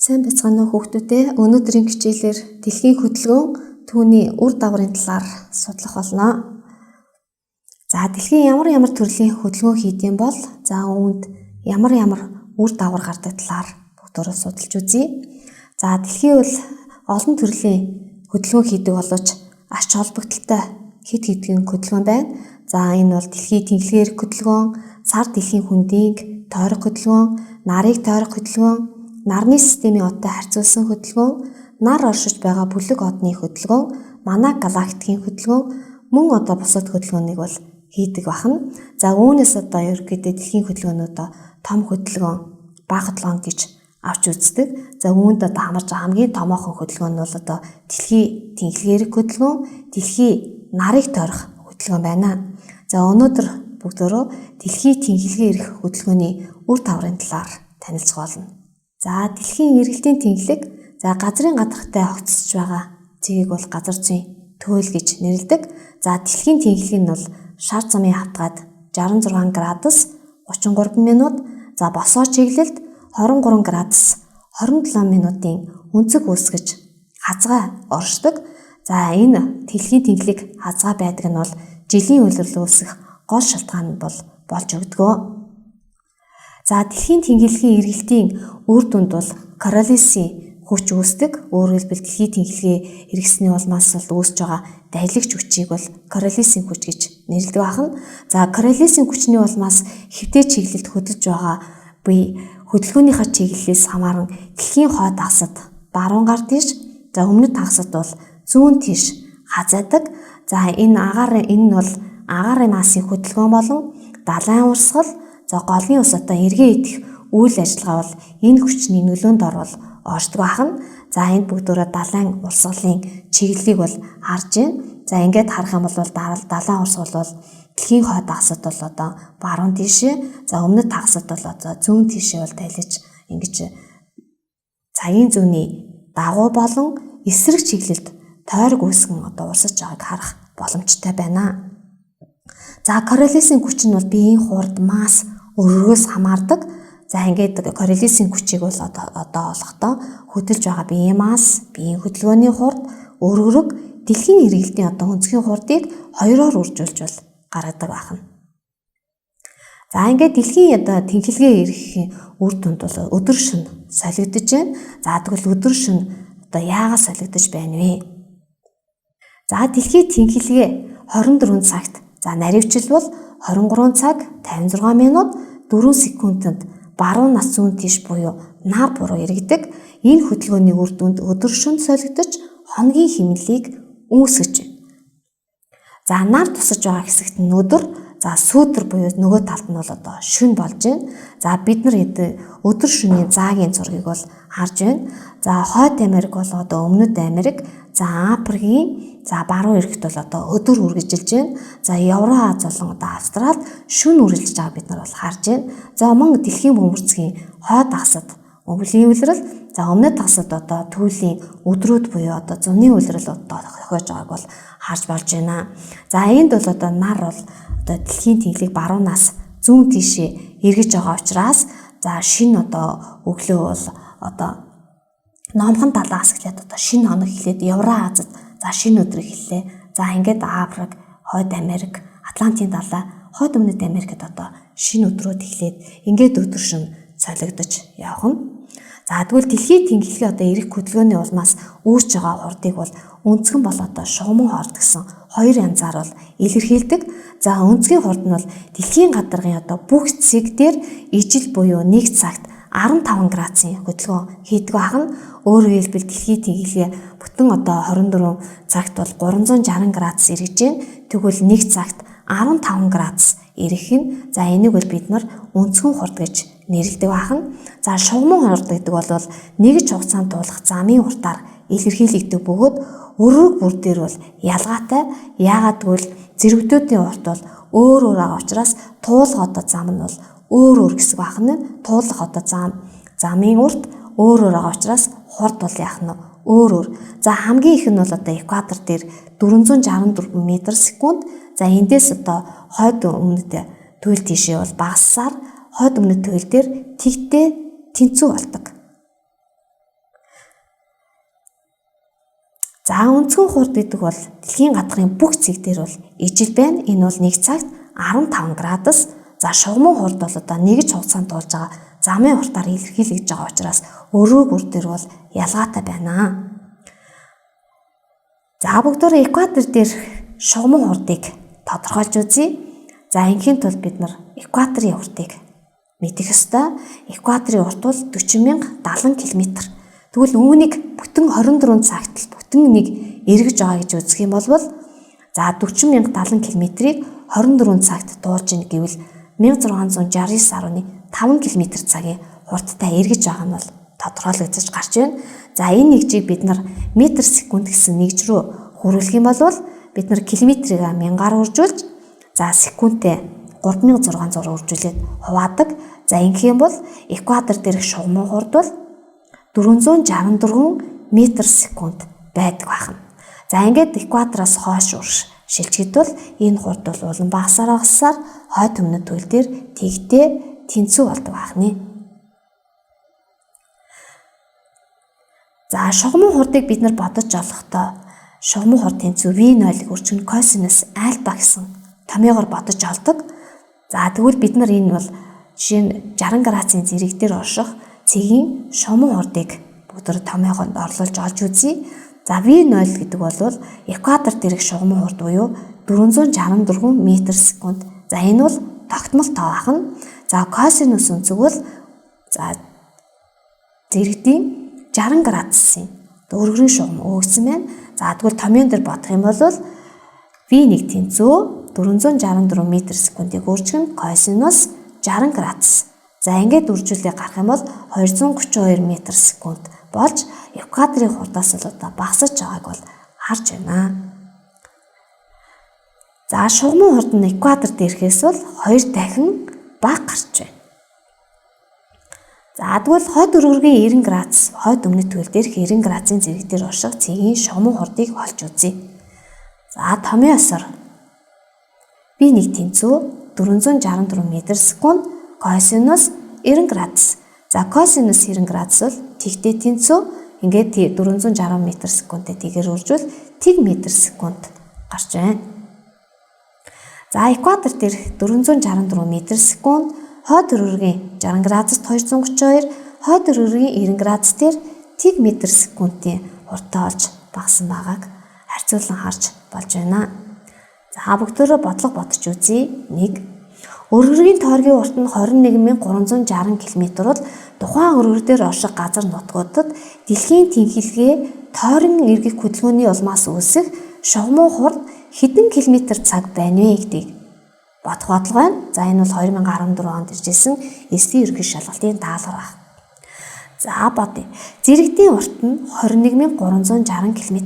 Сайн бацгаана уу хүүхдүүдээ. Өнөөдрийн хичээлээр дэлхийн хөдөлгөөн түүний үр дагаврын талаар судлах болно. За дэлхийн ямар төрлийн хөдөлгөөн хийдэм бол үүнд ямар үр дагавар гардаг талаар бүгдөө судалж үзье. За дэлхийн бол олон төрлийн хөдөлгөөн хийдэг боловч ач холбогдолтой хэд хэдэн хөдөлгөөн байна. За энэ бол дэлхийн тэнхлэгээр хөдөлгөөн, сар дэлхийн хүндийг тойрох хөдөлгөөн, нарыг тойрох хөдөлгөөн, нарны системийн одтой харьцуулсан хөдөлгөөн, нар оршиж байгаа бүлэг одны хөдөлгөөн, манай галактикийн хөдөлгөөн, мөн бусад хөдөлгөөнийг бол хийдэг бахна. За үүнээс ерөнхийдөө дэлхийн хөдөлгөөнүүд том хөдөлгөөн, бага хөдөлгөөн гэж авч үздэг. За үүнд хамарч байгаа хамгийн томоохон хөдөлгөөн нь бол дэлхийн тэнхлэгээр хөдөлгөөн, дэлхийн нарыг тойрох хөдөлгөөн байна. За өнөөдөр бүгдөө дэлхийн тэнхлэгээр хөдөлгөөний үр дагаврын талаар танилцах болно. За дэлхийн эргэлтийн тэнхлэг, газрын гадархтай огцсож байгаа зэгийг бол газар зүйн төөл гэж нэрлэдэг. За дэлхийн тэнхлэг нь бол шар замын хавтгад 66 градус 33 минут, за босоо чиглэлд 23 градус 27 минутын өнцөг үүсгэж хазгай оршдог. За энэ дэлхийн тэнхлэг хазгай байдаг нь бол жилийн улирал үүсэх гол шалтгаан нь болж өгдөг. За дэлхийн тэнхлэгийн эргэлтийн үр дүнд бол королисын хүч үүсдэг. Өөрөөр хэлбэл дэлхийн тэнхлэгээ эргэсний улмаас үүсэж байгаа дайлагч хүчийг бол королисын хүч гэж нэрлэдэг байна. За королисын хүчний улмаас хэвтээ чиглэлд хөдөлж байгаа буй хөдөлгөөнийхөө чиглэлээс хамааран дэлхийн хой дагсад баруун гар тийш, за өмнөд дагсад бол зүүн тийш хазаадаг. За энэ нь бол агаарын масын хөдөлгөөн болон далайн урсгал, за голын ус эргээ идэх үйл ажиллагаа бол энэ хүчний нөлөөнд оршдог байна. За энд бүгдөө далайн урсгалын чиглэлийг бол харж байна. За ингээд харах юм бол далайн урсгал бол дэлхийн хой дагсад бол баруун тийшээ, за өмнөд дагсад бол зүүн тийшээ бол тайлж ингэж цагийн зүүнний дагуу болон эсрэг чиглэлд тойрог үүсгэн урсаж байгааг харах боломжтой байна. За королисын хүч нь бол биеийн хурд, масс, өргөөс хамаардаг. За ингээд королисын хүчийг бол олохдоо хөдөлж байгаа биеийн масс, биеийн хөдөлгөөний хурд, өргөрөг, дэлхийн эргэлтийн өнцгийн хурдыг хоёроор үржүүлж бол гаргадаг байна. За ингээд дэлхийн тэнхлэгээ эргэхийн үр дүнд бол өдөр шөнө солигдож байна. За тэгвэл өдөр шөнө яагаад солигдож байна вэ? За дэлхийн тэнхлэгээ 24 цагт, за наривчил бол 23 цаг 56 минут 4 секундэд баруун нас зүүн тийш буюу нар буруу эргэдэг. Энэ хөдөлгөөний үр дүнд өдөр шөнө солигдож хоногийн хэмнэлийг үүсгэж байна. За нар тусаж байгаа хэсэгт нь өдөр, за сүүдэр буюу нөгөө талд нь бол шөнө болж байна. За бид нар өдөр шөнийн заагийн зургийг бол харж байна. За хойд Америк бол өмнөд Америк, за Африкийн баруун эрэгт бол өдөр үргэлжилж байна. За Евроаз болон Австралид шөнө үргэлжилж байгааг бид нар бол харж байна. За мөн дэлхийн бөмбөрцгийн хойд дагсад өвлийн улирал, за өмнөд дагсад түүлийн өдрүүд буюу зуны улирал тохиож байгааг бол харж болж байна. За энд бол нар бол дэлхийн тэнхлэг баруунаас зүүн тийшээ эргэж байгаа учраас за шинэ өглөө бол номхон талаас эхлээд шинэ хоног эхлээд Евроазад за шинэ өдөр эхэллээ. За ингээд Африк, хойд Америк, Атлантын далай, хойд өмнөд Америкт шинэ өдрүүд эхлээд ингээд өдөр шөнө солигдож явна. За тэгвэл дэлхийн тэнхлэгээ эрэх хөдөлгөөний улмаас үүсэж байгаа хурдыг бол өнцгөн болоод шугамн хорд гэсэн хоёр янзаар бол илэрхийлдэг. За өнцгийн хурд нь бол дэлхийн гадаргын бүх цэг дээр ижил буюу 1 цагт 15 градусын хөдөлгөөн хийдэг байна. Өөрөөр хэлбэл дэлхийн тэнхлэгээ бүтэн 24 цагт бол 360 градус эргэж байна. Тэгвэл 1 цагт 15 градус эргэх нь за энийг бол бид нар өнцгөн хурд гэж нэрлэдэг байна. За шугамн хурд гэдэг бол нэгж хугацаанд туулах замын уртаар илэрхийлэгдэх бөгөөд өрөг бүр дээр бол ялгаатай. Яагаад гэвэл зэрэгдүүдийн урт бол өөр байгаа учраас туулах зам нь бол өөр гэсэн байна. Туулах замын урт өөр байгаа учраас хурд бол яах нь өөр. За хамгийн их нь бол экватор дээр 464 м/сек. За эндээс хойд өмнөд туйл тийшээ бол багассаар хойд өмнөд туйл дээр тэгтээ тэнцүү болдог. За өнцгөн хурд гэдэг бол дэлхийн гадагын бүх зэг дээр бол ижил байна. Энэ бол 1 цагт 15 градус. За шугамын хурд бол одоо нэгж хугацаанд дуулж байгаа замын уртаар илэрхийлэгдэж байгаа учраас өрөө бүр дээр бол ялгаатай байна. За бүгдөө экватор дээр шугамын хурдыг тодорхойлж үзье. За инхийн тулд бид нар экваторын уртыг мэдэх ёстой. Экваторын урт бол 40,070 км. Тэгвэл үүнийг бүтэн 24 цагт л бүтэн нэг эргэж байгаа гэж үзэх юм бол за 40,070 км-ийг 24 цагт дуулж ийн гэвэл 1669.5 км цагийн хурдтай эргэж байгаа нь бол тодорхойлогдож гарч байна. За энэ нэгжийг бид нар метр секунд гэсэн нэгж рүү хөрвүүлэх юм бол бид нар километрийг 1000-аар үржүүлж за секундтэй 3600 үржүүлээд хуваадаг. За ингэх юм бол экватор дээрх шугамын хурд бол 464 метр секунд байдаг байна. За ингээд экватороос хойш урш шилжихэд бол энэ хурд бол улам багасаар хойд өмнөд туйл дээр тэгтээ тэнцүү болдог байна. За шугамын хурдыг бид нар бодож олохдоо шугамын хурд тэнцүү V0-ыг өрчгөн косинус альфа гэсэн томьёогоор бодож олдог. За тэгвэл бид нар энэ бол жишээ нь 60 градусын зэрэг дээр орших цэгийн шугамын хурдыг бүгд томьёогонд орлуулж олж үзье. За V0 гэдэг бол экватор дээрх шугамын хурд буюу 464 метр секунд. За энэ бол тогтмол тоо ахна. За косинус өнцөг бол за зэрэгдийн 60 градусын дөрвөн шугам өгсөн байна. За тэгвэл томьёон дээр бодох юм бол V1 тэнцүү 464 метр секундыг өөрчгөн косинус 60 градус. За ингээд үржүүлээ гарах юм бол 232 метр секунд болж экваторын хурдаас л одоо багасж байгааг бол харж байна. За шугамын хурд нь экватор дээрхээс бол 2 дахин бага гарч байна. За тэгвэл хойд өргөргийн 90 градус хойд өмнөд туйл дээрх 90 градусын зэрэг дээр орших цэгийн шугамын хурдыг олж үзье. За томьёосоор V1 тэнцүү 464 метр секунд косинус 90 градус. За косинус 90 градус бол тэгтээ тэнцүү ингээд 460 метр секундтэй тийгээр үржүүл тэг метр секунд гарч байна. За экватор дээр 464 метр секунд хойд өргөргийн 60 градуст 232 хойд өргөргийн 90 градус дээр тэг метр секундын хурдтай олж багасан байгааг харьцуулан харж болж байна. За бүгдөө бодлого бодож үзье. 1. Өргөргийн тойргийн урт нь 21360 км бол тухайн өргөр дээр орших газар нутгуудад дэлхийн тэнхилгээ тойрон эргэх хөдөлгөөний улмаас үүсэх шугамын хурд хэдэн километр цаг байна вэ гэдгийг бодох бодлого байна. За энэ бол 2014 онд иржсэн эсвийн ерөнхий шалгалтын даалгавар байна. За бодъё. Зэрэгдийн урт нь 21360 км.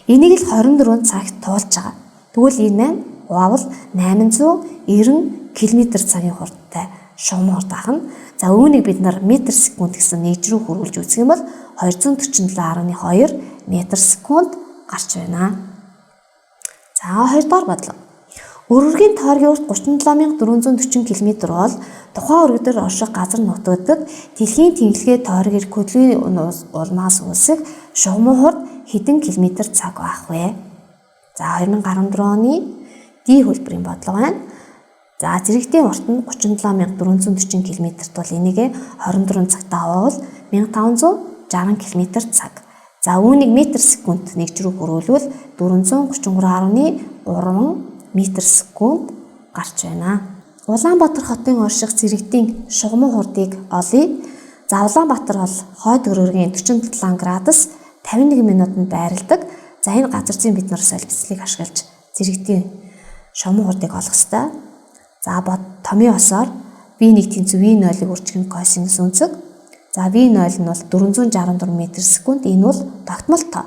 Энийг л 24 цагт туулж байгаа. Тэгвэл энэ хуваавал 890 км цагийн хурдтай шугамын хурд ахна. За үүнийг бид нар метр секунд гэсэн нэгж рүү хөрвүүлж үзэх юм бол 247.2 метр секунд гарч байна. За хоёрдугаар бодлого. Өргөргийн тойргийн урт 37440 км бол тухайн өргөд дээр орших газар нутгуудад дэлхийн тэнхилгээ тойрог эрх хөдөлгөөний улмаас үүсэх шугамын хурд хэдэн километр цаг байх вэ? За 2014 оны D хөлбөрийн бодлого байна. За зэрэгтийн урт нь 37440 км-т бол энийг 24 цагтаа хуваавал 1560 км цаг. За үүнийг метр секунд нэгж рүү хөрвүүлвэл 433.3 метр секунд гарч байна. Улаанбаатар хотын орших зэрэгтийн шугамын хурдыг олъё. За Улаанбаатар бол хойд өргөргийн 47 градус 51 минутанд байрладаг. За энэ газар зүйн бид нар солилцлыг ашиглаж зэрэгтийн шугамын хурдыг олох ёстой. За томьёосоор V1 тэнцүү V0-ыг өрчгөн косинус өнцөг. За V0 нь бол 464 метр секунд. Энэ бол тогтмол тоо.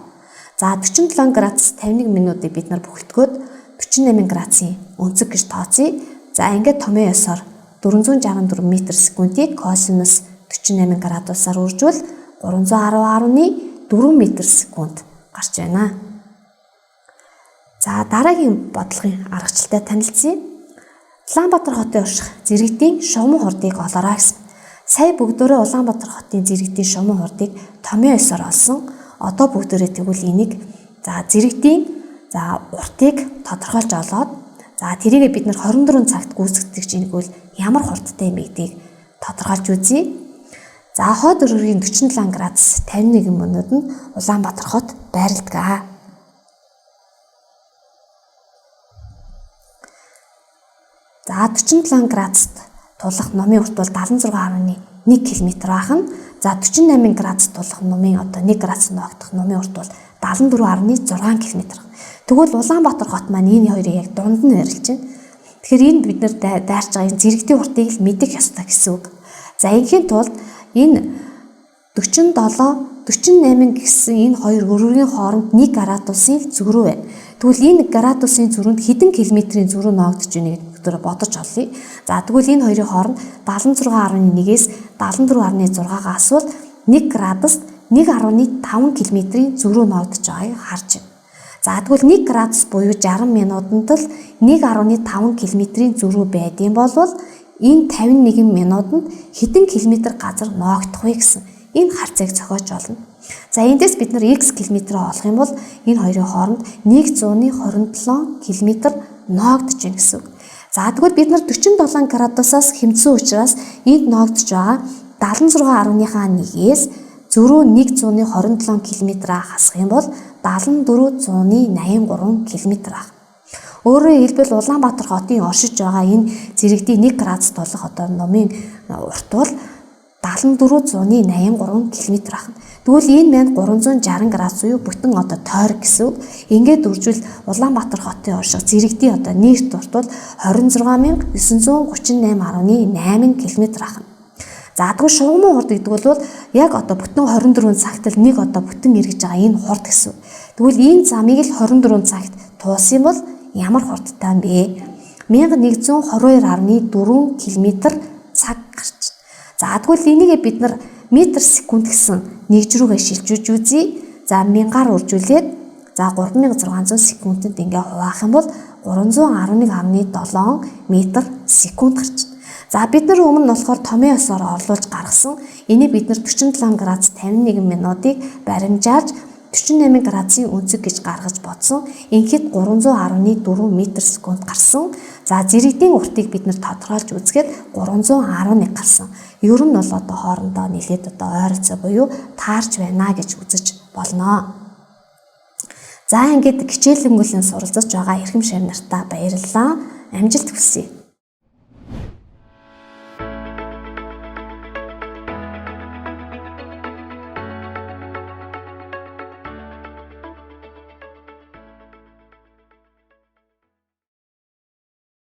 За 47 градус 51 минутыг бид нар бүхэлдгөөд 48 градусын өнцөг гэж тооцъё. За ингээд томьёосоор 464 метр секундыг косинус 48 градусаар үржүүл 310.4 метр секунд гарч байна. За дараагийн бодлогын аргачлалтай танилцъя. Улаанбаатар хотын орших зэрэгтийн шугамын хурдыг олоорой гэсэн. Сая бүгдөө Улаанбаатар хотын зэрэгтийн шугамын хурдыг томьёосоор олсон. Одоо бүгдөө тэгвэл энийг За зэрэгтийн уртыг тодорхойлж олоод тэрийгээ бид нар 24 цагт гүйцэтгэж ийгвэл ямар хурдтай юм гэдгийг тодорхойлж үзье. За хойд өргөгийн 47 градус 51 минутад нь Улаанбаатар хот байрладаг. За 47 градуст тулах номын урт бол 76.1 км бахан. За 48 градуст тулах номын 1 градус ногдох номын урт бол 74.6 км. Тэгвэл Улаанбаатар хот маань энэ хоёрыг яг дунд нь арилж байна. Тэгэхээр энэ бид нар дайрч байгаа энэ зэрэгтийн уртыг л мэдэх ёстой гэсэн үг. За инхийн тулд энэ 47, 48 гэсэн энэ хоёр өргөгийн хооронд 1 градусын зөрүү байна. Тэгвэл энэ градусын зөрүүнд хэдэн километрийн зөрүү ногдож байгааг бүгдөө бодож олъё. За тэгвэл энэ хоёрын хооронд 76.1-ээс 74.6-га асуул 1 градуст 1.5 км-ийн зөрүү ногдож байгааг харж байна. За тэгвэл 1 градус буюу 60 минутанд л 1.5 км-ийн зөрүү байдсан бол энэ 51 минутанд хэдэн километр газар ногдох вэ гэсэн энэ харцыг зохиож болно. За эндээс бид нар x км олох юм бол энэ хоёрын хооронд 127 км ногдож байна гэсэн үг. За тэгвэл бид нар 47 градусаас хэмцсэн учраас энд ногдож байгаа 76.1-ээс зөрүү 127 км хасах юм бол 7483 км ах. Өөрөөр хэлбэл Улаанбаатар хотын оршиж байгаа энэ зэрэгтийн 1 градус тулах номын урт бол 7483 км ах. Тэгвэл энэ маань 360 градус буюу бүтэн тойрог гэсэн үг. Ингээд үржүүл Улаанбаатар хотын орших зэрэгтийн нийт урт бол 26938.8 км ах. За тэгвэл шугамын хурд гэдэг бол яг бүтэн 24 цагт л нэг бүтэн эргэж байгаа энэ хурд гэсэн. Тэгвэл энэ замыг л 24 цагт туулсан бол ямар хурдтай юм бэ? 1122.4 км цаг гарч. За тэгвэл энийг бид нар метр секунд гэсэн нэгж рүүгээ шилжүүлж үзье. За 1000-аар үржүүлээд 3600 секундэд ингээ хуваах юм бол 311.7 метр секунд гарч. За бид нар өмнө нь болохоор томьёо ёсоор орлуулж гаргасан. Энийг бид нар 47 градус 51 минутыг баримжааж 48 градусын өнцөг гэж гаргаж бодсон. Ингээд 310.4 метр секунд гарсан. За зэрэгтийн уртыг бид нар тодорхойлж үзэхэд 311 гарсан. Ер нь бол хоорондоо нэлээд ойролцоо буюу таарч байна гэж үзэж болно. За ингээд хичээлэнгүйлэн суралцж байгаа эрхэм шавь нартаа баярлалаа. Амжилт хүсье.